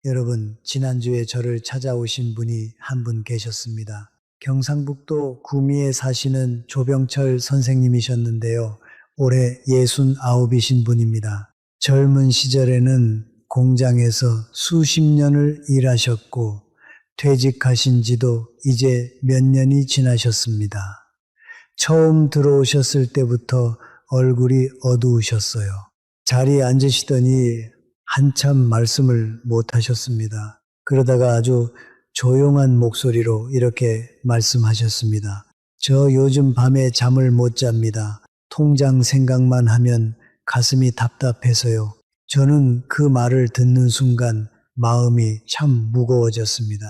여러분, 지난주에 저를 찾아오신 분이 한 분 계셨습니다. 경상북도 구미에 사시는 조병철 선생님이셨는데요. 올해 69이신 분입니다. 젊은 시절에는 공장에서 수십 년을 일하셨고 퇴직하신 지도 이제 몇 년이 지나셨습니다. 처음 들어오셨을 때부터 얼굴이 어두우셨어요. 자리에 앉으시더니 한참 말씀을 못 하셨습니다. 그러다가 아주 조용한 목소리로 이렇게 말씀하셨습니다. 저 요즘 밤에 잠을 못 잡니다. 통장 생각만 하면 가슴이 답답해서요. 저는 그 말을 듣는 순간 마음이 참 무거워졌습니다.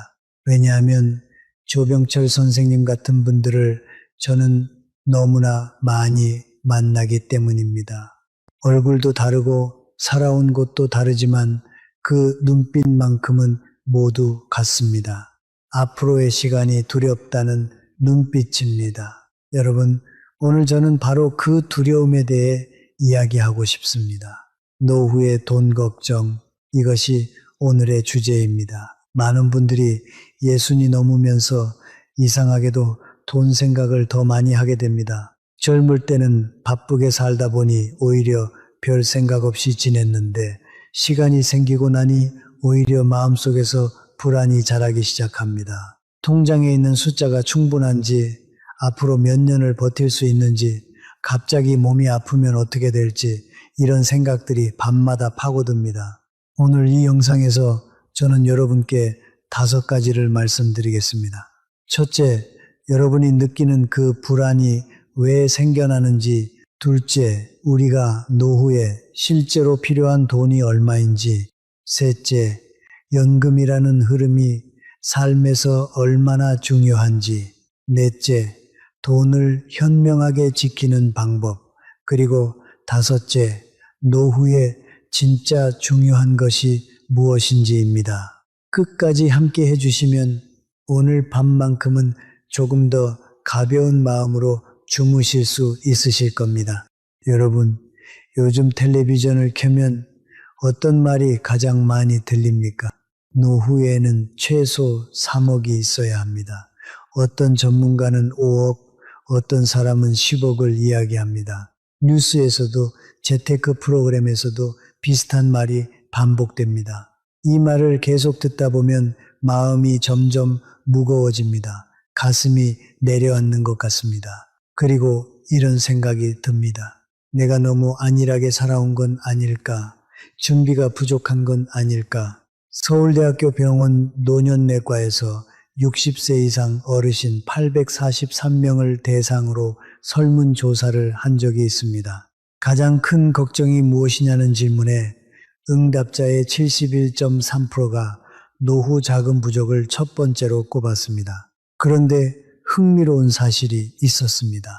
왜냐하면 조병철 선생님 같은 분들을 저는 너무나 많이 만나기 때문입니다. 얼굴도 다르고 살아온 곳도 다르지만 그 눈빛만큼은 모두 같습니다. 앞으로의 시간이 두렵다는 눈빛입니다. 여러분, 오늘 저는 바로 그 두려움에 대해 이야기하고 싶습니다. 노후의 돈 걱정, 이것이 오늘의 주제입니다. 많은 분들이 예순이 넘으면서 이상하게도 돈 생각을 더 많이 하게 됩니다. 젊을 때는 바쁘게 살다 보니 오히려 별 생각 없이 지냈는데 시간이 생기고 나니 오히려 마음속에서 불안이 자라기 시작합니다. 통장에 있는 숫자가 충분한지, 앞으로 몇 년을 버틸 수 있는지, 갑자기 몸이 아프면 어떻게 될지 이런 생각들이 밤마다 파고듭니다. 오늘 이 영상에서 저는 여러분께 5가지를 말씀드리겠습니다. 첫째, 여러분이 느끼는 그 불안이 왜 생겨나는지. 둘째, 우리가 노후에 실제로 필요한 돈이 얼마인지. 셋째, 연금이라는 흐름이 삶에서 얼마나 중요한지. 넷째, 돈을 현명하게 지키는 방법. 그리고 다섯째, 노후에 진짜 중요한 것이 무엇인지입니다. 끝까지 함께 해주시면 오늘 밤만큼은 조금 더 가벼운 마음으로 주무실 수 있으실 겁니다. 여러분, 요즘 텔레비전을 켜면 어떤 말이 가장 많이 들립니까? 노후에는 최소 3억이 있어야 합니다. 어떤 전문가는 5억, 어떤 사람은 10억을 이야기합니다. 뉴스에서도 재테크 프로그램에서도 비슷한 말이 반복됩니다. 이 말을 계속 듣다 보면 마음이 점점 무거워집니다. 가슴이 내려앉는 것 같습니다. 그리고 이런 생각이 듭니다. 내가 너무 안일하게 살아온 건 아닐까? 준비가 부족한 건 아닐까? 서울대학교 병원 노년내과에서 60세 이상 어르신 843명을 대상으로 설문조사를 한 적이 있습니다. 가장 큰 걱정이 무엇이냐는 질문에 응답자의 71.3%가 노후 자금 부족을 첫 번째로 꼽았습니다. 그런데 흥미로운 사실이 있었습니다.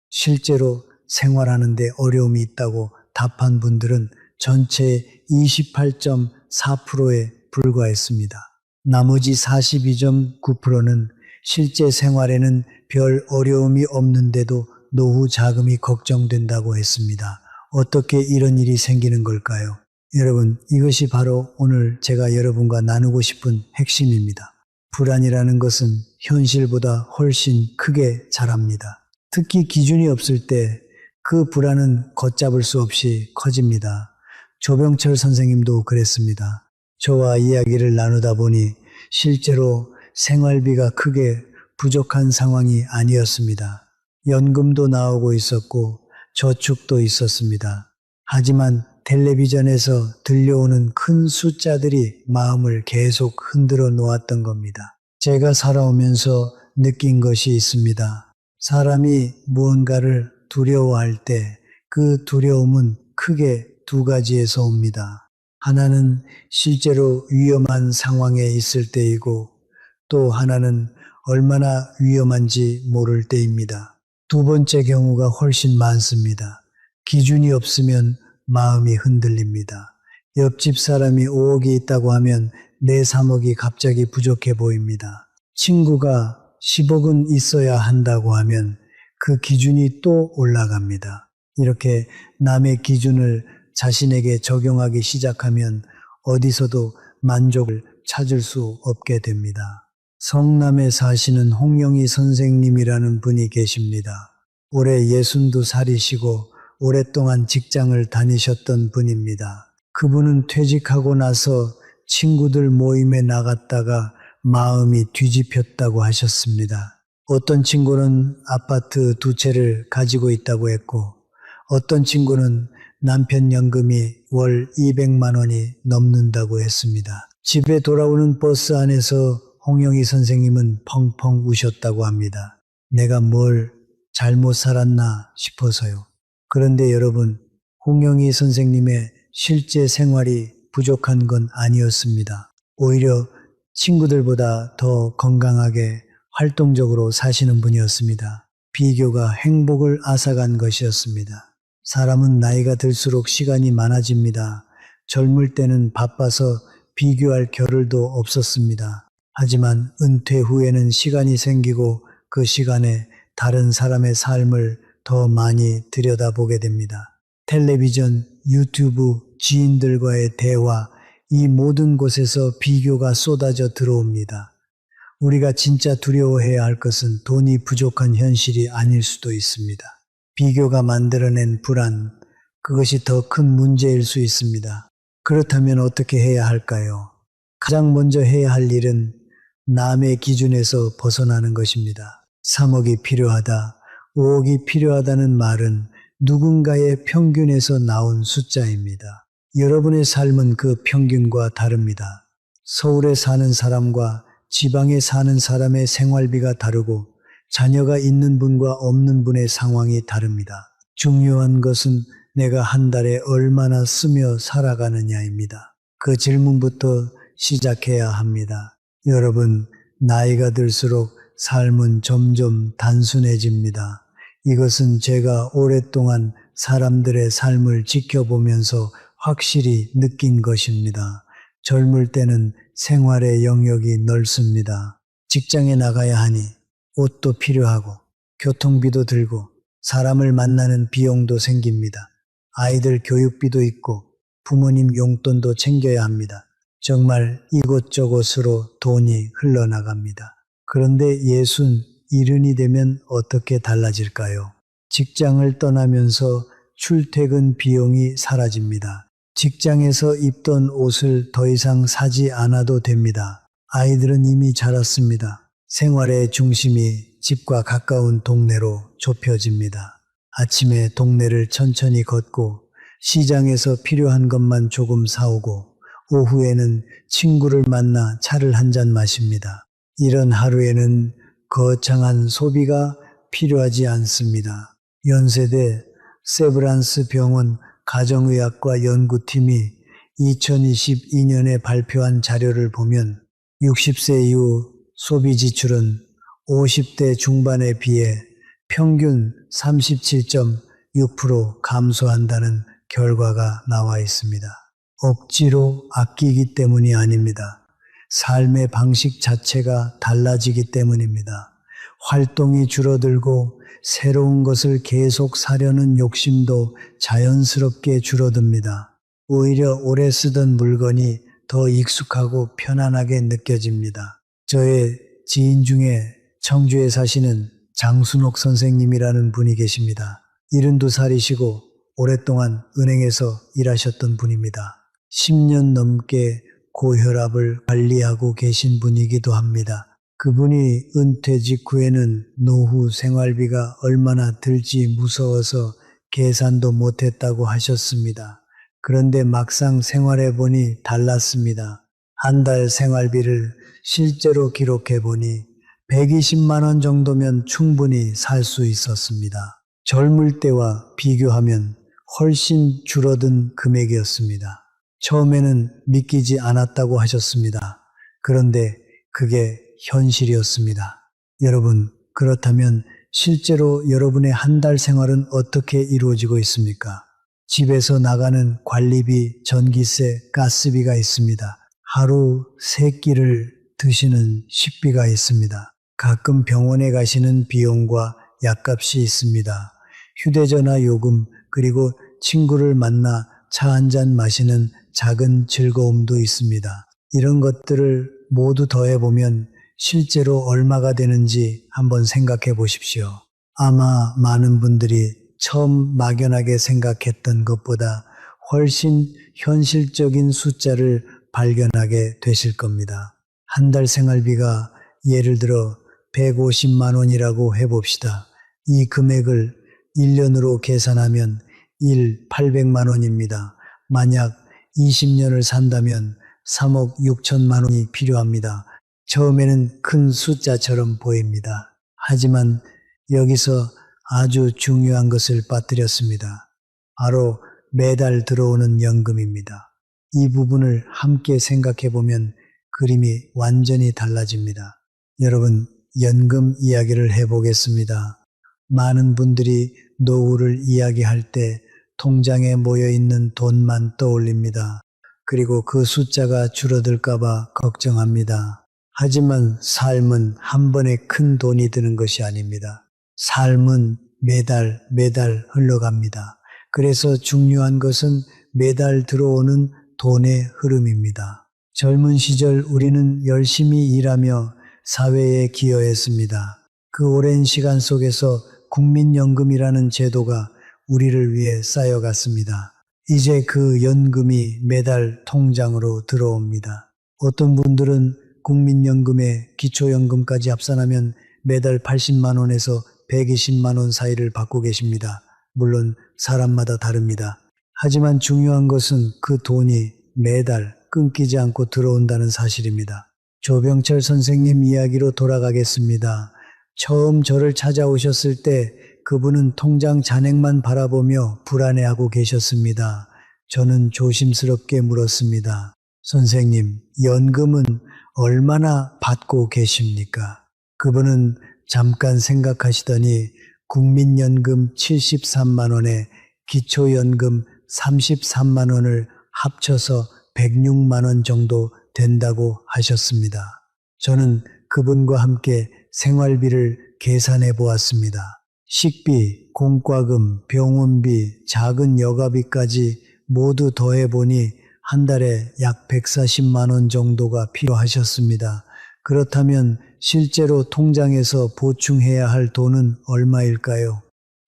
실제로 생활하는데 어려움이 있다고 답한 분들은 전체의 28.4%에 불과했습니다. 나머지 42.9%는 실제 생활에는 별 어려움이 없는데도 노후 자금이 걱정된다고 했습니다. 어떻게 이런 일이 생기는 걸까요? 여러분, 이것이 바로 오늘 제가 여러분과 나누고 싶은 핵심입니다. 불안이라는 것은 현실보다 훨씬 크게 자랍니다. 특히 기준이 없을 때 그 불안은 걷잡을 수 없이 커집니다. 조병철 선생님도 그랬습니다. 저와 이야기를 나누다 보니 실제로 생활비가 크게 부족한 상황이 아니었습니다. 연금도 나오고 있었고 저축도 있었습니다. 하지만 텔레비전에서 들려오는 큰 숫자들이 마음을 계속 흔들어 놓았던 겁니다. 제가 살아오면서 느낀 것이 있습니다. 사람이 무언가를 두려워할 때 그 두려움은 크게 2가지에서 옵니다. 하나는 실제로 위험한 상황에 있을 때이고 또 하나는 얼마나 위험한지 모를 때입니다. 두 번째 경우가 훨씬 많습니다. 기준이 없으면 마음이 흔들립니다. 옆집 사람이 5억이 있다고 하면 내 3억이 갑자기 부족해 보입니다. 친구가 10억은 있어야 한다고 하면 그 기준이 또 올라갑니다. 이렇게 남의 기준을 자신에게 적용하기 시작하면 어디서도 만족을 찾을 수 없게 됩니다. 성남에 사시는 홍영희 선생님이라는 분이 계십니다. 올해 62살이시고 오랫동안 직장을 다니셨던 분입니다. 그분은 퇴직하고 나서 친구들 모임에 나갔다가 마음이 뒤집혔다고 하셨습니다. 어떤 친구는 아파트 2채를 가지고 있다고 했고, 어떤 친구는 남편 연금이 월 200만 원이 넘는다고 했습니다. 집에 돌아오는 버스 안에서 홍영희 선생님은 펑펑 우셨다고 합니다. 내가 뭘 잘못 살았나 싶어서요. 그런데 여러분, 홍영희 선생님의 실제 생활이 부족한 건 아니었습니다. 오히려 친구들보다 더 건강하게 활동적으로 사시는 분이었습니다. 비교가 행복을 앗아간 것이었습니다. 사람은 나이가 들수록 시간이 많아집니다. 젊을 때는 바빠서 비교할 겨를도 없었습니다. 하지만 은퇴 후에는 시간이 생기고 그 시간에 다른 사람의 삶을 더 많이 들여다보게 됩니다. 텔레비전, 유튜브, 지인들과의 대화, 이 모든 곳에서 비교가 쏟아져 들어옵니다. 우리가 진짜 두려워해야 할 것은 돈이 부족한 현실이 아닐 수도 있습니다. 비교가 만들어낸 불안, 그것이 더 큰 문제일 수 있습니다. 그렇다면 어떻게 해야 할까요? 가장 먼저 해야 할 일은 남의 기준에서 벗어나는 것입니다. 3억이 필요하다, 5억이 필요하다는 말은 누군가의 평균에서 나온 숫자입니다. 여러분의 삶은 그 평균과 다릅니다. 서울에 사는 사람과 지방에 사는 사람의 생활비가 다르고 자녀가 있는 분과 없는 분의 상황이 다릅니다. 중요한 것은 내가 한 달에 얼마나 쓰며 살아가느냐입니다. 그 질문부터 시작해야 합니다. 여러분, 나이가 들수록 삶은 점점 단순해집니다. 이것은 제가 오랫동안 사람들의 삶을 지켜보면서 확실히 느낀 것입니다. 젊을 때는 생활의 영역이 넓습니다. 직장에 나가야 하니 옷도 필요하고 교통비도 들고 사람을 만나는 비용도 생깁니다. 아이들 교육비도 있고 부모님 용돈도 챙겨야 합니다. 정말 이곳저곳으로 돈이 흘러나갑니다. 그런데 70이 되면 어떻게 달라질까요? 직장을 떠나면서 출퇴근 비용이 사라집니다. 직장에서 입던 옷을 더 이상 사지 않아도 됩니다. 아이들은 이미 자랐습니다. 생활의 중심이 집과 가까운 동네로 좁혀집니다. 아침에 동네를 천천히 걷고 시장에서 필요한 것만 조금 사오고 오후에는 친구를 만나 차를 한 잔 마십니다. 이런 하루에는 거창한 소비가 필요하지 않습니다. 연세대 세브란스 병원 가정의학과 연구팀이 2022년에 발표한 자료를 보면 60세 이후 소비 지출은 50대 중반에 비해 평균 37.6% 감소한다는 결과가 나와 있습니다. 억지로 아끼기 때문이 아닙니다. 삶의 방식 자체가 달라지기 때문입니다. 활동이 줄어들고 새로운 것을 계속 사려는 욕심도 자연스럽게 줄어듭니다. 오히려 오래 쓰던 물건이 더 익숙하고 편안하게 느껴집니다. 저의 지인 중에 청주에 사시는 장순옥 선생님이라는 분이 계십니다. 72살이시고 오랫동안 은행에서 일하셨던 분입니다. 10년 넘게 고혈압을 관리하고 계신 분이기도 합니다. 그분이 은퇴 직후에는 노후 생활비가 얼마나 들지 무서워서 계산도 못했다고 하셨습니다. 그런데 막상 생활해 보니 달랐습니다. 한 달 생활비를 실제로 기록해 보니 120만 원 정도면 충분히 살 수 있었습니다. 젊을 때와 비교하면 훨씬 줄어든 금액이었습니다. 처음에는 믿기지 않았다고 하셨습니다. 그런데 그게 현실이었습니다. 여러분, 그렇다면 실제로 여러분의 한 달 생활은 어떻게 이루어지고 있습니까? 집에서 나가는 관리비, 전기세, 가스비가 있습니다. 하루 3끼를 드시는 식비가 있습니다. 가끔 병원에 가시는 비용과 약값이 있습니다. 휴대전화 요금, 그리고 친구를 만나 차 한 잔 마시는 작은 즐거움도 있습니다. 이런 것들을 모두 더해보면 실제로 얼마가 되는지 한번 생각해 보십시오. 아마 많은 분들이 처음 막연하게 생각했던 것보다 훨씬 현실적인 숫자를 발견하게 되실 겁니다. 한 달 생활비가 예를 들어 150만 원이라고 해봅시다. 이 금액을 1년으로 계산하면 800만 원입니다. 만약 20년을 산다면 3억 6천만 원이 필요합니다. 처음에는 큰 숫자처럼 보입니다. 하지만 여기서 아주 중요한 것을 빠뜨렸습니다. 바로 매달 들어오는 연금입니다. 이 부분을 함께 생각해 보면 그림이 완전히 달라집니다. 여러분, 연금 이야기를 해보겠습니다. 많은 분들이 노후를 이야기할 때 통장에 모여 있는 돈만 떠올립니다. 그리고 그 숫자가 줄어들까봐 걱정합니다. 하지만 삶은 한 번에 큰 돈이 드는 것이 아닙니다. 삶은 매달 흘러갑니다. 그래서 중요한 것은 매달 들어오는 돈의 흐름입니다. 젊은 시절 우리는 열심히 일하며 사회에 기여했습니다. 그 오랜 시간 속에서 국민연금이라는 제도가 우리를 위해 쌓여갔습니다. 이제 그 연금이 매달 통장으로 들어옵니다. 어떤 분들은 국민연금에 기초연금까지 합산하면 매달 80만 원에서 120만 원 사이를 받고 계십니다. 물론 사람마다 다릅니다. 하지만 중요한 것은 그 돈이 매달 끊기지 않고 들어온다는 사실입니다. 조병철 선생님 이야기로 돌아가겠습니다. 처음 저를 찾아오셨을 때 그분은 통장 잔액만 바라보며 불안해하고 계셨습니다. 저는 조심스럽게 물었습니다. 선생님, 연금은 얼마나 받고 계십니까? 그분은 잠깐 생각하시더니 국민연금 73만 원에 기초연금 33만 원을 합쳐서 106만 원 정도 된다고 하셨습니다. 저는 그분과 함께 생활비를 계산해 보았습니다. 식비, 공과금, 병원비, 작은 여가비까지 모두 더해보니 한 달에 약 140만 원 정도가 필요하셨습니다. 그렇다면 실제로 통장에서 보충해야 할 돈은 얼마일까요?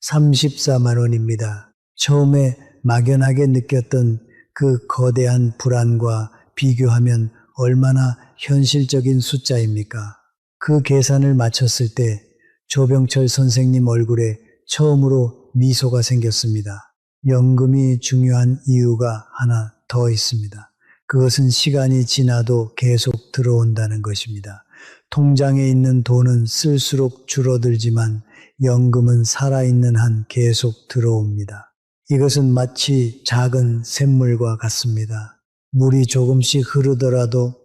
34만 원입니다. 처음에 막연하게 느꼈던 그 거대한 불안과 비교하면 얼마나 현실적인 숫자입니까? 그 계산을 마쳤을 때 조병철 선생님 얼굴에 처음으로 미소가 생겼습니다. 연금이 중요한 이유가 하나 더 있습니다. 그것은 시간이 지나도 계속 들어온다는 것입니다. 통장에 있는 돈은 쓸수록 줄어들지만 연금은 살아있는 한 계속 들어옵니다. 이것은 마치 작은 샘물과 같습니다. 물이 조금씩 흐르더라도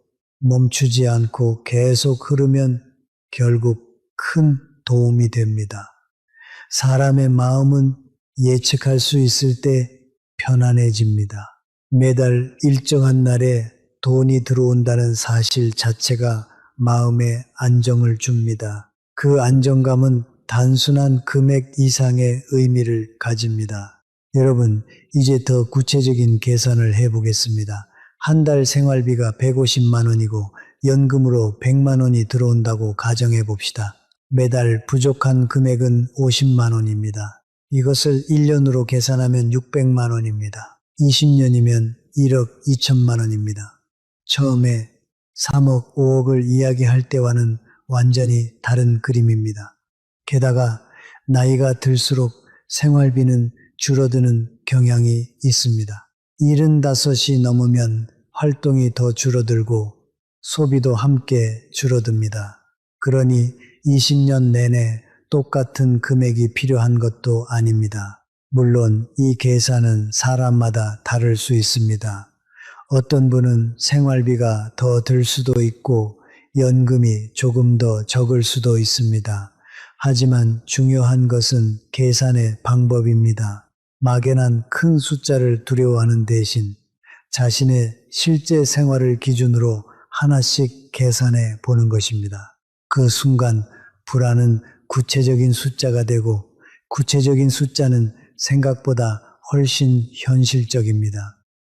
멈추지 않고 계속 흐르면 결국 큰 도움이 됩니다. 사람의 마음은 예측할 수 있을 때 편안해집니다. 매달 일정한 날에 돈이 들어온다는 사실 자체가 마음에 안정을 줍니다. 그 안정감은 단순한 금액 이상의 의미를 가집니다. 여러분, 이제 더 구체적인 계산을 해보겠습니다. 한 달 생활비가 150만 원이고 연금으로 100만 원이 들어온다고 가정해 봅시다. 매달 부족한 금액은 50만 원입니다. 이것을 1년으로 계산하면 600만 원입니다. 20년이면 1억 2천만 원입니다. 처음에 3억, 5억을 이야기할 때와는 완전히 다른 그림입니다. 게다가 나이가 들수록 생활비는 줄어드는 경향이 있습니다. 75이 넘으면 활동이 더 줄어들고 소비도 함께 줄어듭니다. 그러니 20년 내내 똑같은 금액이 필요한 것도 아닙니다. 물론 이 계산은 사람마다 다를 수 있습니다. 어떤 분은 생활비가 더 들 수도 있고 연금이 조금 더 적을 수도 있습니다. 하지만 중요한 것은 계산의 방법입니다. 막연한 큰 숫자를 두려워하는 대신 자신의 실제 생활을 기준으로 하나씩 계산해 보는 것입니다. 그 순간 불안은 구체적인 숫자가 되고 구체적인 숫자는 생각보다 훨씬 현실적입니다.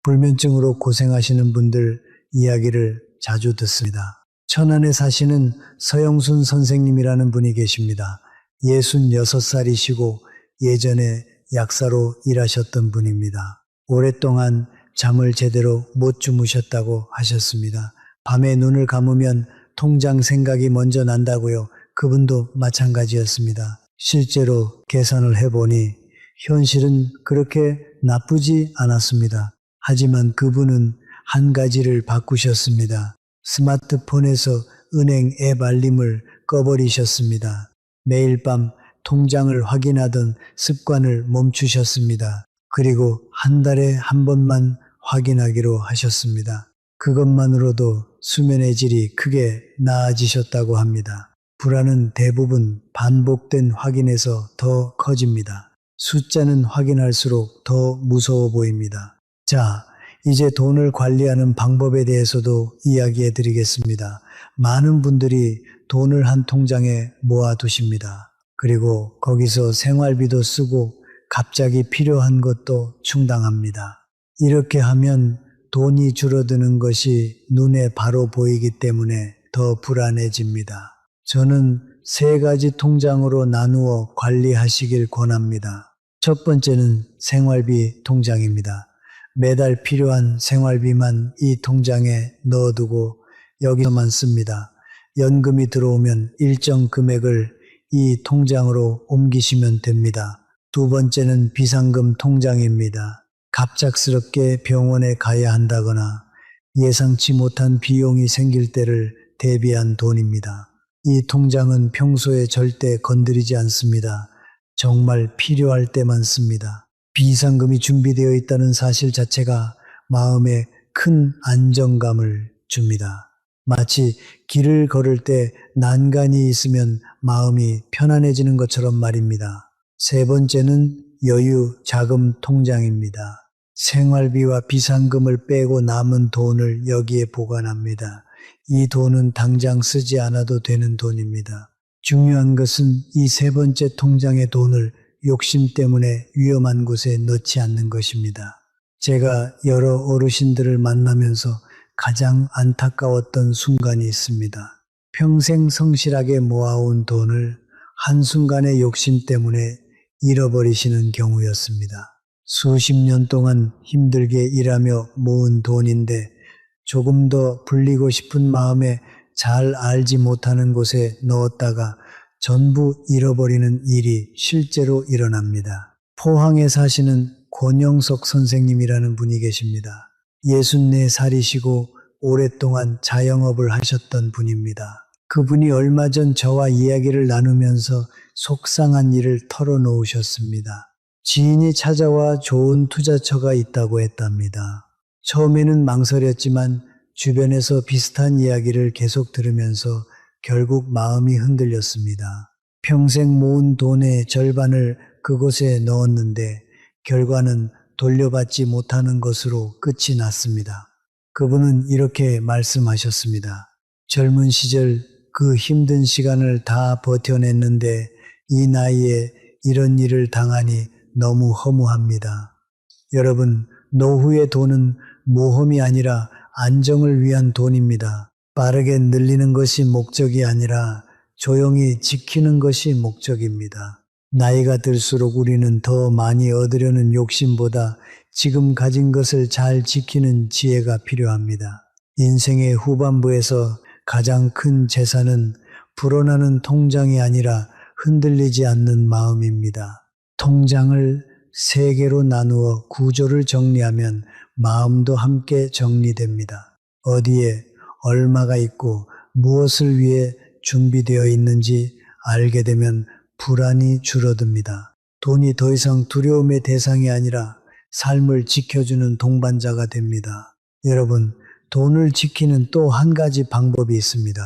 불면증으로 고생하시는 분들 이야기를 자주 듣습니다. 천안에 사시는 서영순 선생님이라는 분이 계십니다. 66살이시고 예전에 약사로 일하셨던 분입니다. 오랫동안 잠을 제대로 못 주무셨다고 하셨습니다. 밤에 눈을 감으면 통장 생각이 먼저 난다고요. 그분도 마찬가지였습니다. 실제로 계산을 해보니 현실은 그렇게 나쁘지 않았습니다. 하지만 그분은 한 가지를 바꾸셨습니다. 스마트폰에서 은행 앱 알림을 꺼버리셨습니다. 매일 밤 통장을 확인하던 습관을 멈추셨습니다. 그리고 한 달에 한 번만 확인하기로 하셨습니다. 그것만으로도 수면의 질이 크게 나아지셨다고 합니다. 불안은 대부분 반복된 확인에서 더 커집니다. 숫자는 확인할수록 더 무서워 보입니다. 자, 이제 돈을 관리하는 방법에 대해서도 이야기해 드리겠습니다. 많은 분들이 돈을 한 통장에 모아두십니다. 그리고 거기서 생활비도 쓰고 갑자기 필요한 것도 충당합니다. 이렇게 하면 돈이 줄어드는 것이 눈에 바로 보이기 때문에 더 불안해집니다. 저는 3가지 통장으로 나누어 관리하시길 권합니다. 첫 번째는 생활비 통장입니다. 매달 필요한 생활비만 이 통장에 넣어두고 여기서만 씁니다. 연금이 들어오면 일정 금액을 이 통장으로 옮기시면 됩니다. 두 번째는 비상금 통장입니다. 갑작스럽게 병원에 가야 한다거나 예상치 못한 비용이 생길 때를 대비한 돈입니다. 이 통장은 평소에 절대 건드리지 않습니다. 정말 필요할 때만 씁니다. 비상금이 준비되어 있다는 사실 자체가 마음에 큰 안정감을 줍니다. 마치 길을 걸을 때 난간이 있으면 마음이 편안해지는 것처럼 말입니다. 세 번째는 여유 자금 통장입니다. 생활비와 비상금을 빼고 남은 돈을 여기에 보관합니다. 이 돈은 당장 쓰지 않아도 되는 돈입니다. 중요한 것은 이 3번째 통장의 돈을 욕심 때문에 위험한 곳에 넣지 않는 것입니다. 제가 여러 어르신들을 만나면서 가장 안타까웠던 순간이 있습니다. 평생 성실하게 모아온 돈을 한순간의 욕심 때문에 잃어버리시는 경우였습니다. 수십 년 동안 힘들게 일하며 모은 돈인데 조금 더 불리고 싶은 마음에 잘 알지 못하는 곳에 넣었다가 전부 잃어버리는 일이 실제로 일어납니다. 포항에 사시는 권영석 선생님이라는 분이 계십니다. 64살이시고 오랫동안 자영업을 하셨던 분입니다. 그분이 얼마 전 저와 이야기를 나누면서 속상한 일을 털어놓으셨습니다. 지인이 찾아와 좋은 투자처가 있다고 했답니다. 처음에는 망설였지만 주변에서 비슷한 이야기를 계속 들으면서 결국 마음이 흔들렸습니다. 평생 모은 돈의 절반을 그곳에 넣었는데 결과는 돌려받지 못하는 것으로 끝이 났습니다. 그분은 이렇게 말씀하셨습니다. 젊은 시절 그 힘든 시간을 다 버텨냈는데 이 나이에 이런 일을 당하니 너무 허무합니다. 여러분, 노후의 돈은 모험이 아니라 안정을 위한 돈입니다. 빠르게 늘리는 것이 목적이 아니라 조용히 지키는 것이 목적입니다. 나이가 들수록 우리는 더 많이 얻으려는 욕심보다 지금 가진 것을 잘 지키는 지혜가 필요합니다. 인생의 후반부에서 가장 큰 재산은 불어나는 통장이 아니라 흔들리지 않는 마음입니다. 통장을 3개로 나누어 구조를 정리하면 마음도 함께 정리됩니다. 어디에 얼마가 있고 무엇을 위해 준비되어 있는지 알게 되면 불안이 줄어듭니다. 돈이 더 이상 두려움의 대상이 아니라 삶을 지켜주는 동반자가 됩니다. 여러분, 돈을 지키는 또 한 가지 방법이 있습니다.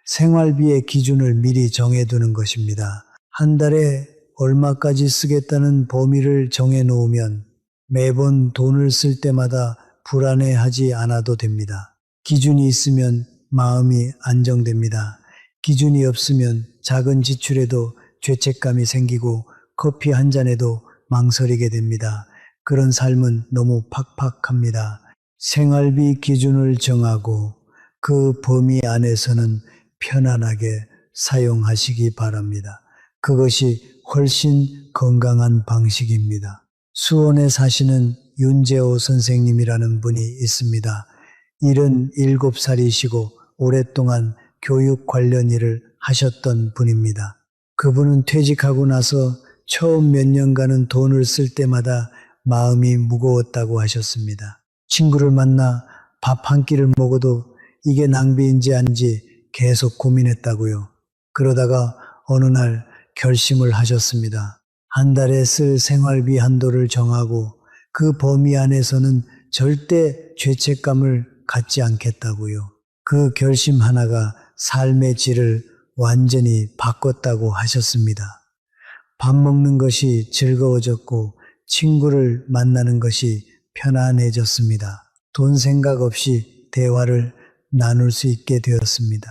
생활비의 기준을 미리 정해두는 것입니다. 한 달에 얼마까지 쓰겠다는 범위를 정해놓으면 매번 돈을 쓸 때마다 불안해하지 않아도 됩니다. 기준이 있으면 마음이 안정됩니다. 기준이 없으면 작은 지출에도 죄책감이 생기고 커피 한 잔에도 망설이게 됩니다. 그런 삶은 너무 팍팍합니다. 생활비 기준을 정하고 그 범위 안에서는 편안하게 사용하시기 바랍니다. 그것이 훨씬 건강한 방식입니다. 수원에 사시는 윤재호 선생님이라는 분이 있습니다. 77살이시고 오랫동안 교육 관련 일을 하셨던 분입니다. 그분은 퇴직하고 나서 처음 몇 년간은 돈을 쓸 때마다 마음이 무거웠다고 하셨습니다. 친구를 만나 밥 한 끼를 먹어도 이게 낭비인지 아닌지 계속 고민했다고요. 그러다가 어느 날 결심을 하셨습니다. 한 달에 쓸 생활비 한도를 정하고 그 범위 안에서는 절대 죄책감을 갖지 않겠다고요. 그 결심 하나가 삶의 질을 완전히 바꿨다고 하셨습니다. 밥 먹는 것이 즐거워졌고 친구를 만나는 것이 편안해졌습니다. 돈 생각 없이 대화를 나눌 수 있게 되었습니다.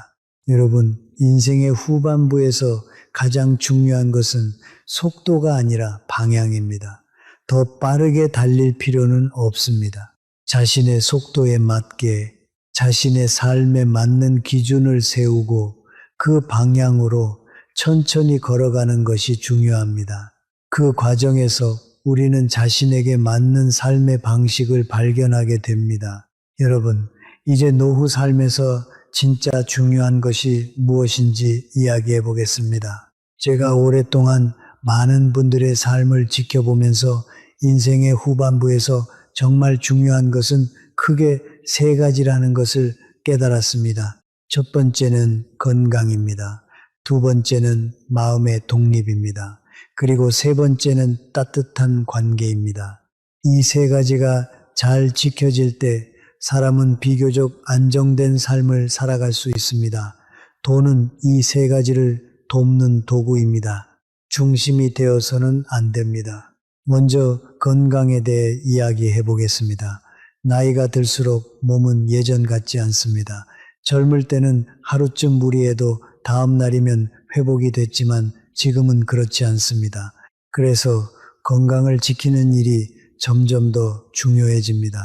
여러분, 인생의 후반부에서 가장 중요한 것은 속도가 아니라 방향입니다. 더 빠르게 달릴 필요는 없습니다. 자신의 속도에 맞게 자신의 삶에 맞는 기준을 세우고 그 방향으로 천천히 걸어가는 것이 중요합니다. 그 과정에서 우리는 자신에게 맞는 삶의 방식을 발견하게 됩니다. 여러분, 이제 노후 삶에서 진짜 중요한 것이 무엇인지 이야기해 보겠습니다. 제가 오랫동안 많은 분들의 삶을 지켜보면서 인생의 후반부에서 정말 중요한 것은 크게 세 가지라는 것을 깨달았습니다. 첫 번째는 건강입니다. 두 번째는 마음의 독립입니다. 그리고 세 번째는 따뜻한 관계입니다. 이 세 가지가 잘 지켜질 때 사람은 비교적 안정된 삶을 살아갈 수 있습니다. 돈은 이 세 가지를 돕는 도구입니다. 중심이 되어서는 안 됩니다. 먼저 건강에 대해 이야기해 보겠습니다. 나이가 들수록 몸은 예전 같지 않습니다. 젊을 때는 하루쯤 무리해도 다음 날이면 회복이 됐지만 지금은 그렇지 않습니다. 그래서 건강을 지키는 일이 점점 더 중요해집니다.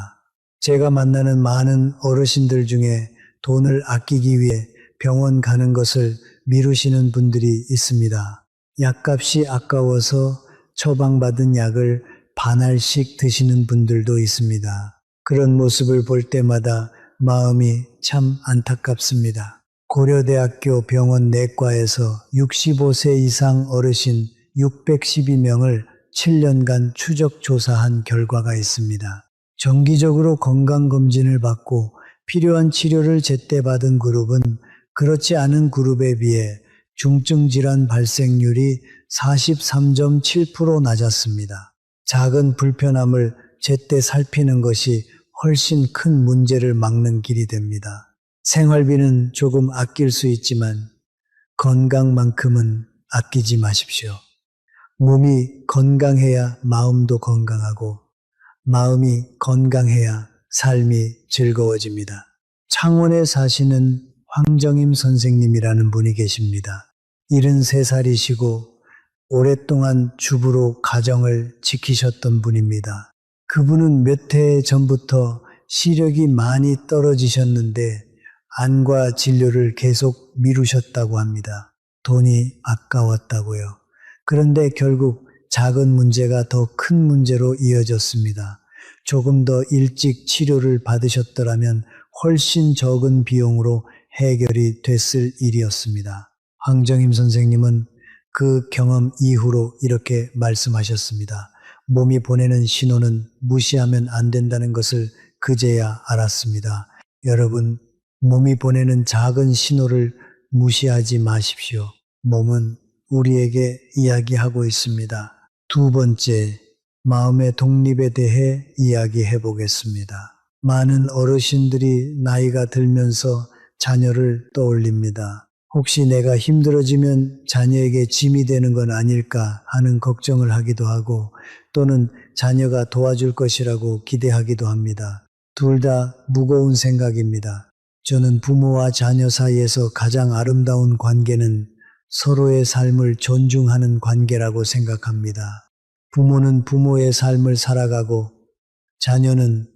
제가 만나는 많은 어르신들 중에 돈을 아끼기 위해 병원 가는 것을 미루시는 분들이 있습니다. 약값이 아까워서 처방받은 약을 반알씩 드시는 분들도 있습니다. 그런 모습을 볼 때마다 마음이 참 안타깝습니다. 고려대학교 병원 내과에서 65세 이상 어르신 612명을 7년간 추적 조사한 결과가 있습니다. 정기적으로 건강검진을 받고 필요한 치료를 제때 받은 그룹은 그렇지 않은 그룹에 비해 중증질환 발생률이 43.7% 낮았습니다. 작은 불편함을 제때 살피는 것이 훨씬 큰 문제를 막는 길이 됩니다. 생활비는 조금 아낄 수 있지만 건강만큼은 아끼지 마십시오. 몸이 건강해야 마음도 건강하고 마음이 건강해야 삶이 즐거워집니다. 창원에 사시는 황정임 선생님이라는 분이 계십니다. 73살이시고 오랫동안 주부로 가정을 지키셨던 분입니다. 그분은 몇 해 전부터 시력이 많이 떨어지셨는데 안과 진료를 계속 미루셨다고 합니다. 돈이 아까웠다고요. 그런데 결국 작은 문제가 더 큰 문제로 이어졌습니다. 조금 더 일찍 치료를 받으셨더라면 훨씬 적은 비용으로 해결이 됐을 일이었습니다. 황정임 선생님은 그 경험 이후로 이렇게 말씀하셨습니다. 몸이 보내는 신호는 무시하면 안 된다는 것을 그제야 알았습니다. 여러분, 몸이 보내는 작은 신호를 무시하지 마십시오. 몸은 우리에게 이야기하고 있습니다. 두 번째, 마음의 독립에 대해 이야기해 보겠습니다. 많은 어르신들이 나이가 들면서 자녀를 떠올립니다. 혹시 내가 힘들어지면 자녀에게 짐이 되는 건 아닐까 하는 걱정을 하기도 하고 또는 자녀가 도와줄 것이라고 기대하기도 합니다. 둘 다 무거운 생각입니다. 저는 부모와 자녀 사이에서 가장 아름다운 관계는 서로의 삶을 존중하는 관계라고 생각합니다. 부모는 부모의 삶을 살아가고 자녀는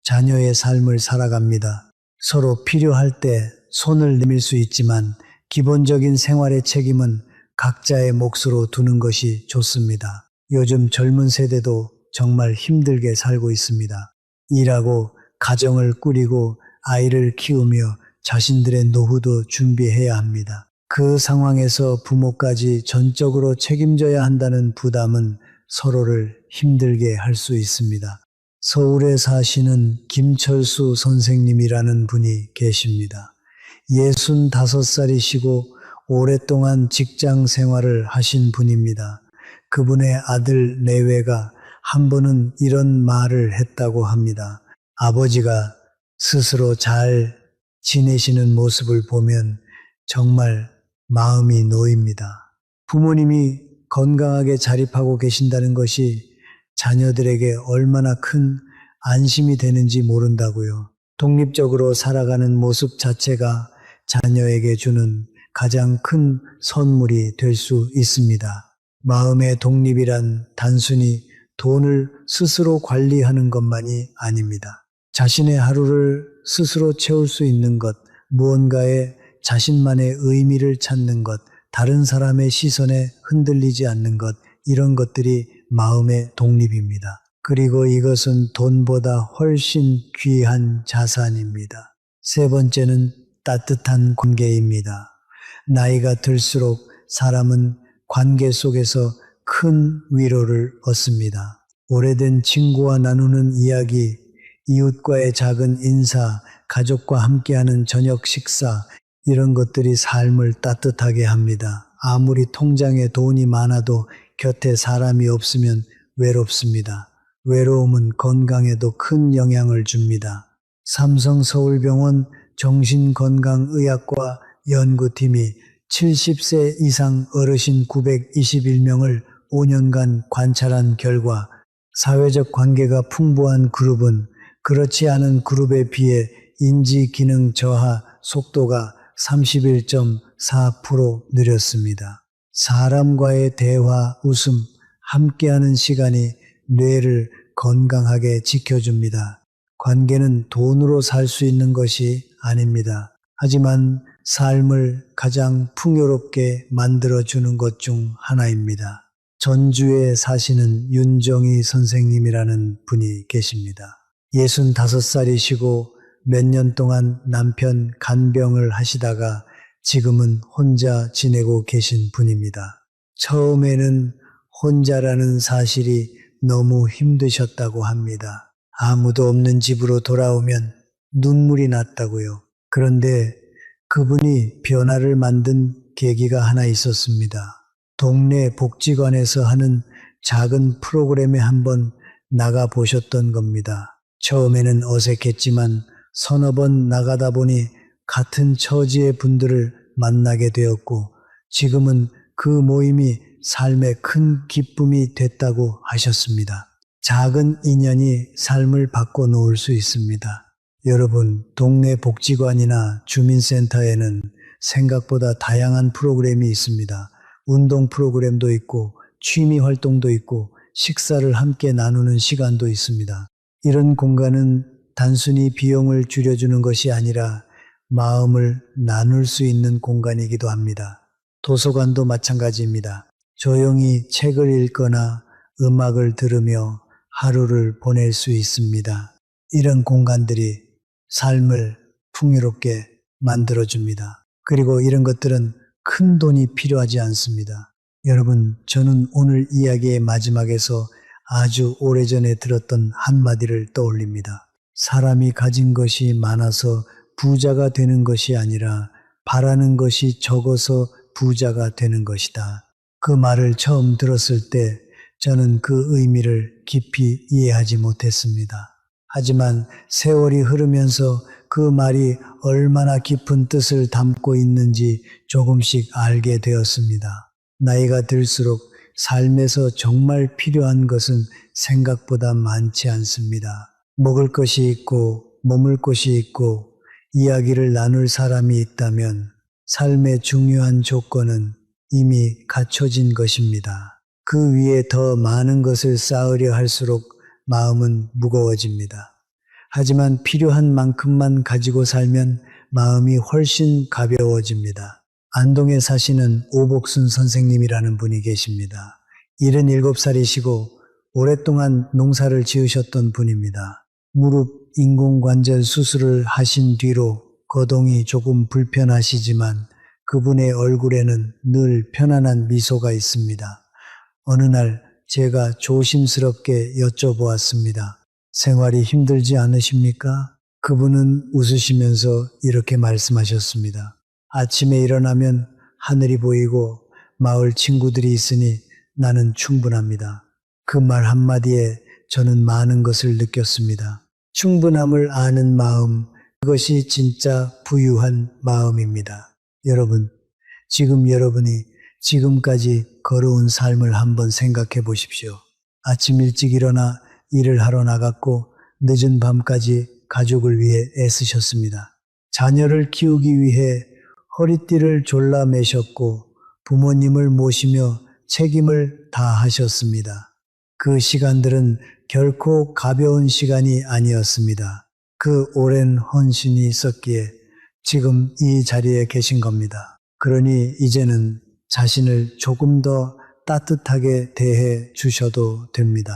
자녀의 삶을 살아갑니다. 서로 필요할 때 손을 내밀 수 있지만 기본적인 생활의 책임은 각자의 몫으로 두는 것이 좋습니다. 요즘 젊은 세대도 정말 힘들게 살고 있습니다. 일하고 가정을 꾸리고 아이를 키우며 자신들의 노후도 준비해야 합니다. 그 상황에서 부모까지 전적으로 책임져야 한다는 부담은 서로를 힘들게 할 수 있습니다. 서울에 사시는 김철수 선생님이라는 분이 계십니다. 65살이시고 오랫동안 직장 생활을 하신 분입니다. 그분의 아들 내외가 한 번은 이런 말을 했다고 합니다. 아버지가 스스로 잘 지내시는 모습을 보면 정말 마음이 놓입니다. 부모님이 건강하게 자립하고 계신다는 것이 자녀들에게 얼마나 큰 안심이 되는지 모른다고요. 독립적으로 살아가는 모습 자체가 자녀에게 주는 가장 큰 선물이 될 수 있습니다. 마음의 독립이란 단순히 돈을 스스로 관리하는 것만이 아닙니다. 자신의 하루를 스스로 채울 수 있는 것, 무언가에 자신만의 의미를 찾는 것, 다른 사람의 시선에 흔들리지 않는 것, 이런 것들이 마음의 독립입니다. 그리고 이것은 돈보다 훨씬 귀한 자산입니다. 세 번째는 따뜻한 관계입니다. 나이가 들수록 사람은 관계 속에서 큰 위로를 얻습니다. 오래된 친구와 나누는 이야기, 이웃과의 작은 인사, 가족과 함께하는 저녁 식사, 이런 것들이 삶을 따뜻하게 합니다. 아무리 통장에 돈이 많아도 곁에 사람이 없으면 외롭습니다. 외로움은 건강에도 큰 영향을 줍니다. 삼성서울병원 정신건강의학과 연구팀이 70세 이상 어르신 921명을 5년간 관찰한 결과 사회적 관계가 풍부한 그룹은 그렇지 않은 그룹에 비해 인지기능 저하 속도가 31.4% 느렸습니다. 사람과의 대화, 웃음, 함께하는 시간이 뇌를 건강하게 지켜줍니다. 관계는 돈으로 살 수 있는 것이 아닙니다. 하지만 삶을 가장 풍요롭게 만들어주는 것 중 하나입니다. 전주에 사시는 윤정희 선생님이라는 분이 계십니다. 65살이시고 몇 년 동안 남편 간병을 하시다가 지금은 혼자 지내고 계신 분입니다. 처음에는 혼자라는 사실이 너무 힘드셨다고 합니다. 아무도 없는 집으로 돌아오면 눈물이 났다고요. 그런데 그분이 변화를 만든 계기가 하나 있었습니다. 동네 복지관에서 하는 작은 프로그램에 한번 나가 보셨던 겁니다. 처음에는 어색했지만 서너 번 나가다 보니 같은 처지의 분들을 만나게 되었고 지금은 그 모임이 삶의 큰 기쁨이 됐다고 하셨습니다. 작은 인연이 삶을 바꿔놓을 수 있습니다. 여러분, 동네 복지관이나 주민센터에는 생각보다 다양한 프로그램이 있습니다. 운동 프로그램도 있고 취미 활동도 있고 식사를 함께 나누는 시간도 있습니다. 이런 공간은 단순히 비용을 줄여주는 것이 아니라 마음을 나눌 수 있는 공간이기도 합니다. 도서관도 마찬가지입니다. 조용히 책을 읽거나 음악을 들으며 하루를 보낼 수 있습니다. 이런 공간들이 삶을 풍요롭게 만들어줍니다. 그리고 이런 것들은 큰 돈이 필요하지 않습니다. 여러분, 저는 오늘 이야기의 마지막에서 아주 오래전에 들었던 한마디를 떠올립니다. 사람이 가진 것이 많아서 부자가 되는 것이 아니라 바라는 것이 적어서 부자가 되는 것이다. 그 말을 처음 들었을 때 저는 그 의미를 깊이 이해하지 못했습니다. 하지만 세월이 흐르면서 그 말이 얼마나 깊은 뜻을 담고 있는지 조금씩 알게 되었습니다. 나이가 들수록 삶에서 정말 필요한 것은 생각보다 많지 않습니다. 먹을 것이 있고 머물 곳이 있고 이야기를 나눌 사람이 있다면 삶의 중요한 조건은 이미 갖춰진 것입니다. 그 위에 더 많은 것을 쌓으려 할수록 마음은 무거워집니다. 하지만 필요한 만큼만 가지고 살면 마음이 훨씬 가벼워집니다. 안동에 사시는 오복순 선생님이라는 분이 계십니다. 77살이시고 오랫동안 농사를 지으셨던 분입니다. 무릎 인공관절 수술을 하신 뒤로 거동이 조금 불편하시지만 그분의 얼굴에는 늘 편안한 미소가 있습니다. 어느 날 제가 조심스럽게 여쭤보았습니다. 생활이 힘들지 않으십니까? 그분은 웃으시면서 이렇게 말씀하셨습니다. 아침에 일어나면 하늘이 보이고 마을 친구들이 있으니 나는 충분합니다. 그 말 한마디에 저는 많은 것을 느꼈습니다. 충분함을 아는 마음, 그것이 진짜 부유한 마음입니다. 여러분, 지금 여러분이 지금까지 걸어온 삶을 한번 생각해 보십시오. 아침 일찍 일어나 일을 하러 나갔고 늦은 밤까지 가족을 위해 애쓰셨습니다. 자녀를 키우기 위해 허리띠를 졸라 매셨고 부모님을 모시며 책임을 다하셨습니다. 그 시간들은 결코 가벼운 시간이 아니었습니다. 그 오랜 헌신이 있었기에 지금 이 자리에 계신 겁니다. 그러니 이제는 자신을 조금 더 따뜻하게 대해 주셔도 됩니다.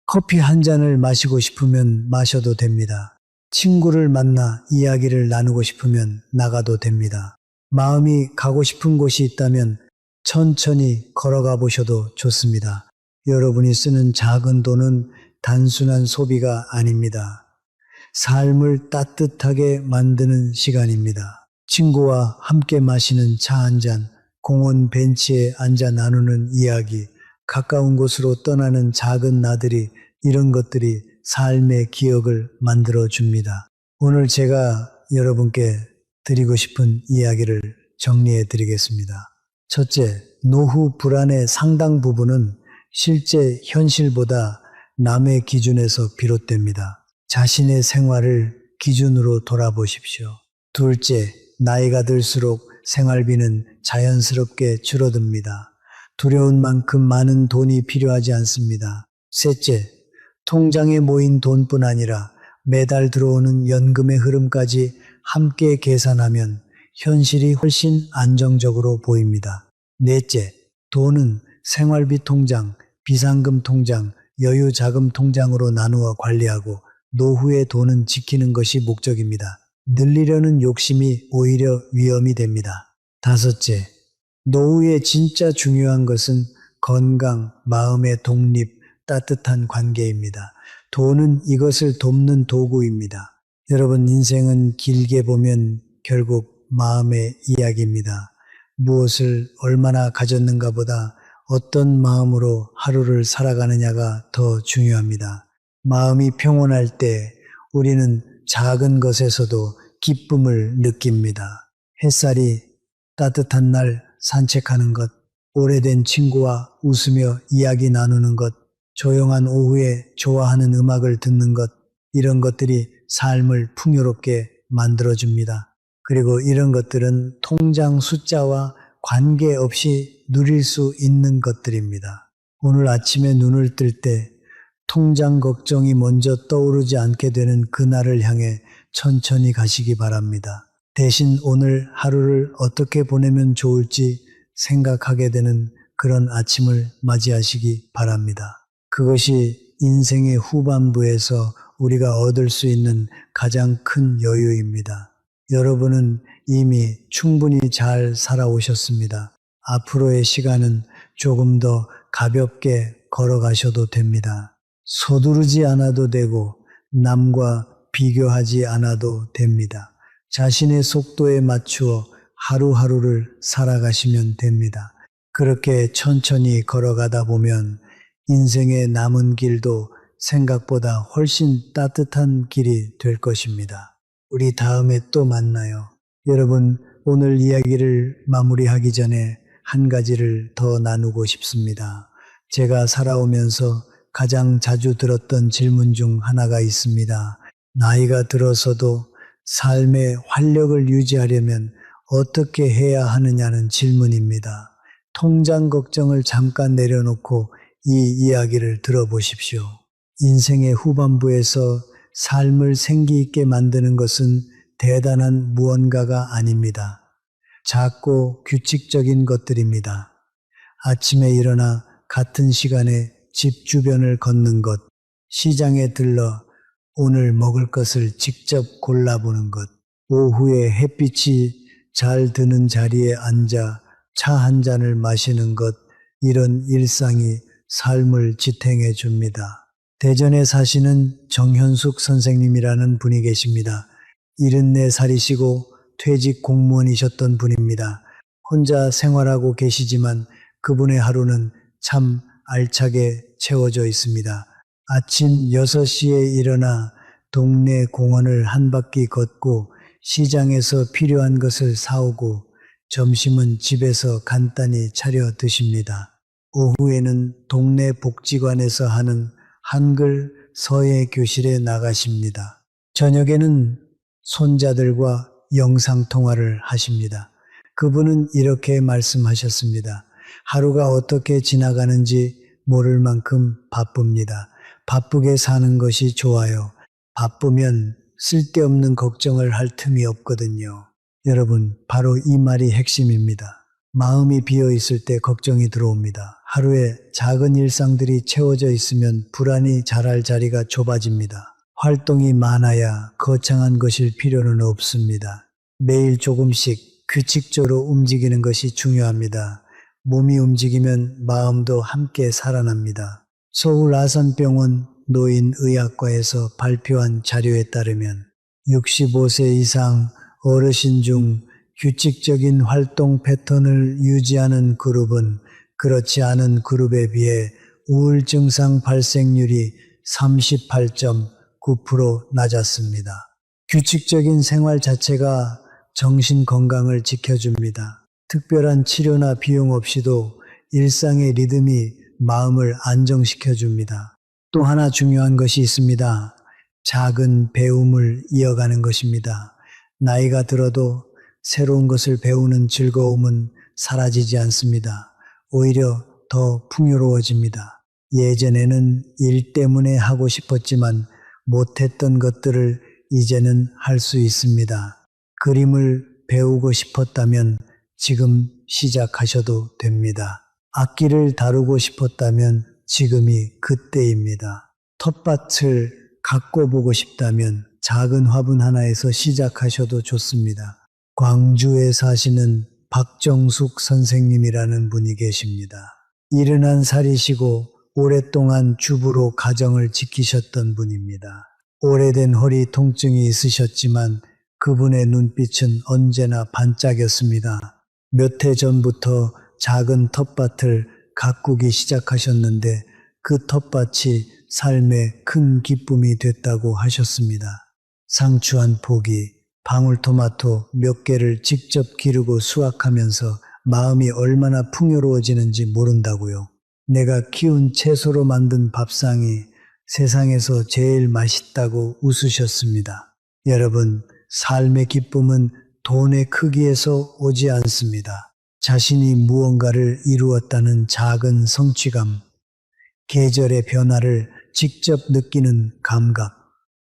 커피 한 잔을 마시고 싶으면 마셔도 됩니다. 친구를 만나 이야기를 나누고 싶으면 나가도 됩니다. 마음이 가고 싶은 곳이 있다면 천천히 걸어가 보셔도 좋습니다. 여러분이 쓰는 작은 돈은 단순한 소비가 아닙니다. 삶을 따뜻하게 만드는 시간입니다. 친구와 함께 마시는 차 한 잔, 공원 벤치에 앉아 나누는 이야기, 가까운 곳으로 떠나는 작은 나들이, 이런 것들이 삶의 기억을 만들어 줍니다. 오늘 제가 여러분께 드리고 싶은 이야기를 정리해 드리겠습니다. 첫째, 노후 불안의 상당 부분은 실제 현실보다 남의 기준에서 비롯됩니다. 자신의 생활을 기준으로 돌아보십시오. 둘째, 나이가 들수록 생활비는 자연스럽게 줄어듭니다. 두려운 만큼 많은 돈이 필요하지 않습니다. 셋째, 통장에 모인 돈뿐 아니라 매달 들어오는 연금의 흐름까지 함께 계산하면 현실이 훨씬 안정적으로 보입니다. 넷째, 돈은 생활비 통장, 비상금 통장, 여유자금 통장으로 나누어 관리하고 노후의 돈은 지키는 것이 목적입니다. 늘리려는 욕심이 오히려 위험이 됩니다. 다섯째, 노후에 진짜 중요한 것은 건강, 마음의 독립, 따뜻한 관계입니다. 돈은 이것을 돕는 도구입니다. 여러분, 인생은 길게 보면 결국 마음의 이야기입니다. 무엇을 얼마나 가졌는가 보다 어떤 마음으로 하루를 살아가느냐가 더 중요합니다. 마음이 평온할 때 우리는 작은 것에서도 기쁨을 느낍니다. 햇살이 따뜻한 날 산책하는 것, 오래된 친구와 웃으며 이야기 나누는 것, 조용한 오후에 좋아하는 음악을 듣는 것, 이런 것들이 삶을 풍요롭게 만들어줍니다. 그리고 이런 것들은 통장 숫자와 관계없이 누릴 수 있는 것들입니다. 오늘 아침에 눈을 뜰 때 통장 걱정이 먼저 떠오르지 않게 되는 그날을 향해 천천히 가시기 바랍니다. 대신 오늘 하루를 어떻게 보내면 좋을지 생각하게 되는 그런 아침을 맞이하시기 바랍니다. 그것이 인생의 후반부에서 우리가 얻을 수 있는 가장 큰 여유입니다. 여러분은 이미 충분히 잘 살아오셨습니다. 앞으로의 시간은 조금 더 가볍게 걸어가셔도 됩니다. 서두르지 않아도 되고 남과 비교하지 않아도 됩니다. 자신의 속도에 맞추어 하루하루를 살아가시면 됩니다. 그렇게 천천히 걸어가다 보면 인생의 남은 길도 생각보다 훨씬 따뜻한 길이 될 것입니다. 우리 다음에 또 만나요. 여러분, 오늘 이야기를 마무리하기 전에 한 가지를 더 나누고 싶습니다. 제가 살아오면서 가장 자주 들었던 질문 중 하나가 있습니다. 나이가 들어서도 삶의 활력을 유지하려면 어떻게 해야 하느냐는 질문입니다. 통장 걱정을 잠깐 내려놓고 이 이야기를 들어보십시오. 인생의 후반부에서 삶을 생기 있게 만드는 것은 대단한 무언가가 아닙니다. 작고 규칙적인 것들입니다. 아침에 일어나 같은 시간에 집 주변을 걷는 것, 시장에 들러 오늘 먹을 것을 직접 골라보는 것, 오후에 햇빛이 잘 드는 자리에 앉아 차 한 잔을 마시는 것, 이런 일상이 삶을 지탱해 줍니다. 대전에 사시는 정현숙 선생님이라는 분이 계십니다. 74살이시고 퇴직 공무원이셨던 분입니다. 혼자 생활하고 계시지만 그분의 하루는 참 알차게 채워져 있습니다. 아침 6시에 일어나 동네 공원을 한 바퀴 걷고 시장에서 필요한 것을 사오고 점심은 집에서 간단히 차려 드십니다. 오후에는 동네 복지관에서 하는 한글 서예 교실에 나가십니다. 저녁에는 손자들과 영상통화를 하십니다. 그분은 이렇게 말씀하셨습니다. 하루가 어떻게 지나가는지 모를 만큼 바쁩니다. 바쁘게 사는 것이 좋아요. 바쁘면 쓸데없는 걱정을 할 틈이 없거든요. 여러분, 바로 이 말이 핵심입니다. 마음이 비어 있을 때 걱정이 들어옵니다. 하루에 작은 일상들이 채워져 있으면 불안이 자랄 자리가 좁아집니다. 활동이 많아야 거창한 것일 필요는 없습니다. 매일 조금씩 규칙적으로 움직이는 것이 중요합니다. 몸이 움직이면 마음도 함께 살아납니다. 서울 아산병원 노인의학과에서 발표한 자료에 따르면 65세 이상 어르신 중 규칙적인 활동 패턴을 유지하는 그룹은 그렇지 않은 그룹에 비해 우울증 상 발생률이 38.9% 낮았습니다. 규칙적인 생활 자체가 정신 건강을 지켜줍니다. 특별한 치료나 비용 없이도 일상의 리듬이 마음을 안정시켜줍니다. 또 하나 중요한 것이 있습니다. 작은 배움을 이어가는 것입니다. 나이가 들어도 새로운 것을 배우는 즐거움은 사라지지 않습니다. 오히려 더 풍요로워집니다. 예전에는 일 때문에 하고 싶었지만 못했던 것들을 이제는 할 수 있습니다. 그림을 배우고 싶었다면 지금 시작하셔도 됩니다. 악기를 다루고 싶었다면 지금이 그때입니다. 텃밭을 가꿔 보고 싶다면 작은 화분 하나에서 시작하셔도 좋습니다. 광주에 사시는 박정숙 선생님이라는 분이 계십니다. 71살이시고 오랫동안 주부로 가정을 지키셨던 분입니다. 오래된 허리 통증이 있으셨지만 그분의 눈빛은 언제나 반짝였습니다. 몇 해 전부터 작은 텃밭을 가꾸기 시작하셨는데 그 텃밭이 삶의 큰 기쁨이 됐다고 하셨습니다. 상추 한 포기, 방울토마토 몇 개를 직접 기르고 수확하면서 마음이 얼마나 풍요로워지는지 모른다고요. 내가 키운 채소로 만든 밥상이 세상에서 제일 맛있다고 웃으셨습니다. 여러분, 삶의 기쁨은 돈의 크기에서 오지 않습니다. 자신이 무언가를 이루었다는 작은 성취감, 계절의 변화를 직접 느끼는 감각,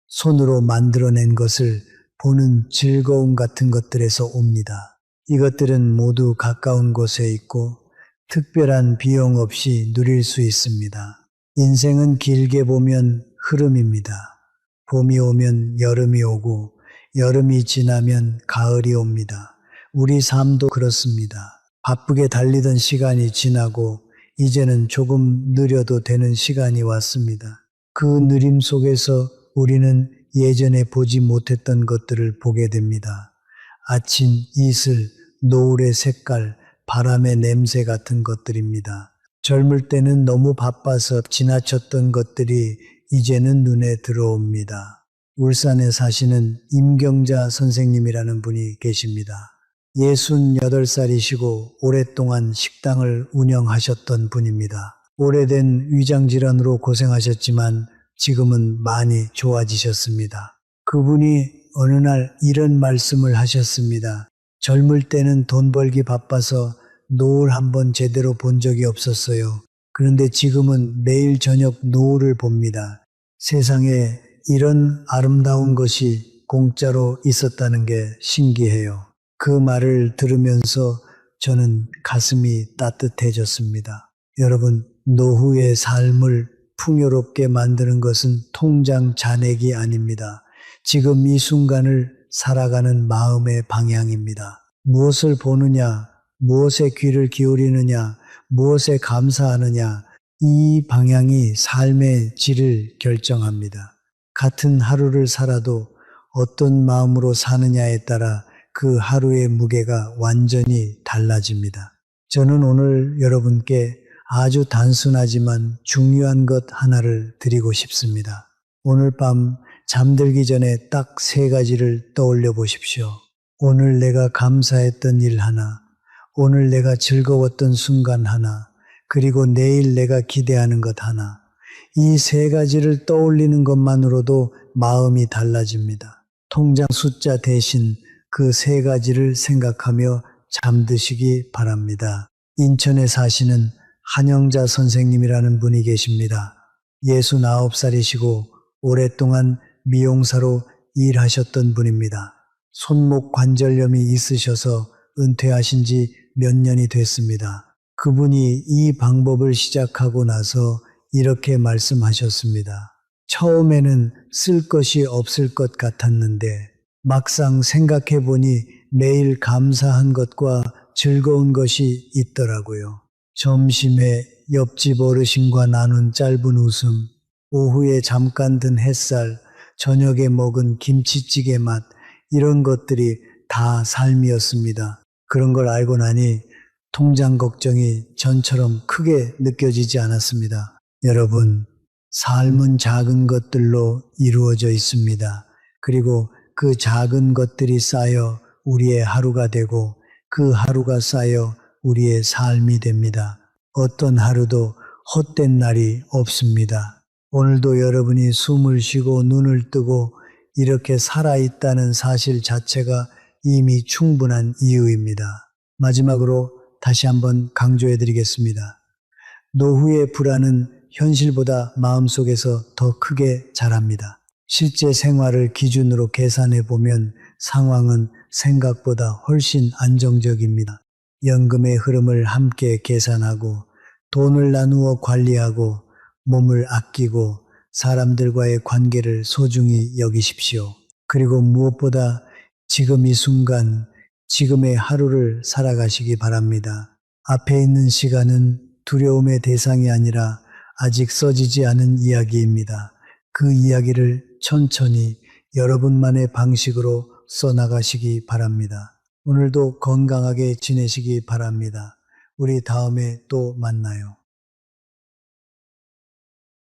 손으로 만들어낸 것을 보는 즐거움 같은 것들에서 옵니다. 이것들은 모두 가까운 곳에 있고 특별한 비용 없이 누릴 수 있습니다. 인생은 길게 보면 흐름입니다. 봄이 오면 여름이 오고 여름이 지나면 가을이 옵니다. 우리 삶도 그렇습니다. 바쁘게 달리던 시간이 지나고 이제는 조금 느려도 되는 시간이 왔습니다. 그 느림 속에서 우리는 예전에 보지 못했던 것들을 보게 됩니다. 아침 이슬, 노을의 색깔, 바람의 냄새 같은 것들입니다. 젊을 때는 너무 바빠서 지나쳤던 것들이 이제는 눈에 들어옵니다. 울산에 사시는 임경자 선생님이라는 분이 계십니다. 68살이시고 오랫동안 식당을 운영하셨던 분입니다. 오래된 위장질환으로 고생하셨지만 지금은 많이 좋아지셨습니다. 그분이 어느 날 이런 말씀을 하셨습니다. 젊을 때는 돈 벌기 바빠서 노을 한번 제대로 본 적이 없었어요. 그런데 지금은 매일 저녁 노을을 봅니다. 세상에 이런 아름다운 것이 공짜로 있었다는 게 신기해요. 그 말을 들으면서 저는 가슴이 따뜻해졌습니다. 여러분, 노후의 삶을 풍요롭게 만드는 것은 통장 잔액이 아닙니다. 지금 이 순간을 살아가는 마음의 방향입니다. 무엇을 보느냐, 무엇에 귀를 기울이느냐, 무엇에 감사하느냐, 이 방향이 삶의 질을 결정합니다. 같은 하루를 살아도 어떤 마음으로 사느냐에 따라 그 하루의 무게가 완전히 달라집니다. 저는 오늘 여러분께 아주 단순하지만 중요한 것 하나를 드리고 싶습니다. 오늘 밤 잠들기 전에 딱 3가지를 떠올려 보십시오. 오늘 내가 감사했던 일 하나, 오늘 내가 즐거웠던 순간 하나, 그리고 내일 내가 기대하는 것 하나. 이 3가지를 떠올리는 것만으로도 마음이 달라집니다. 통장 숫자 대신 그 3가지를 생각하며 잠드시기 바랍니다. 인천에 사시는 한영자 선생님이라는 분이 계십니다. 69살이시고 오랫동안 미용사로 일하셨던 분입니다. 손목 관절염이 있으셔서 은퇴하신 지 몇 년이 됐습니다. 그분이 이 방법을 시작하고 나서 이렇게 말씀하셨습니다. 처음에는 쓸 것이 없을 것 같았는데 막상 생각해 보니 매일 감사한 것과 즐거운 것이 있더라고요. 점심에 옆집 어르신과 나눈 짧은 웃음, 오후에 잠깐 든 햇살, 저녁에 먹은 김치찌개 맛, 이런 것들이 다 삶이었습니다. 그런 걸 알고 나니 통장 걱정이 전처럼 크게 느껴지지 않았습니다. 여러분, 삶은 작은 것들로 이루어져 있습니다. 그리고 그 작은 것들이 쌓여 우리의 하루가 되고 그 하루가 쌓여 우리의 삶이 됩니다. 어떤 하루도 헛된 날이 없습니다. 오늘도 여러분이 숨을 쉬고 눈을 뜨고 이렇게 살아있다는 사실 자체가 이미 충분한 이유입니다. 마지막으로 다시 한번 강조해 드리겠습니다. 노후의 불안은 현실보다 마음속에서 더 크게 자랍니다. 실제 생활을 기준으로 계산해 보면 상황은 생각보다 훨씬 안정적입니다. 연금의 흐름을 함께 계산하고 돈을 나누어 관리하고 몸을 아끼고 사람들과의 관계를 소중히 여기십시오. 그리고 무엇보다 지금 이 순간, 지금의 하루를 살아가시기 바랍니다. 앞에 있는 시간은 두려움의 대상이 아니라 아직 써지지 않은 이야기입니다. 그 이야기를 천천히 여러분만의 방식으로 써나가시기 바랍니다. 오늘도 건강하게 지내시기 바랍니다. 우리 다음에 또 만나요.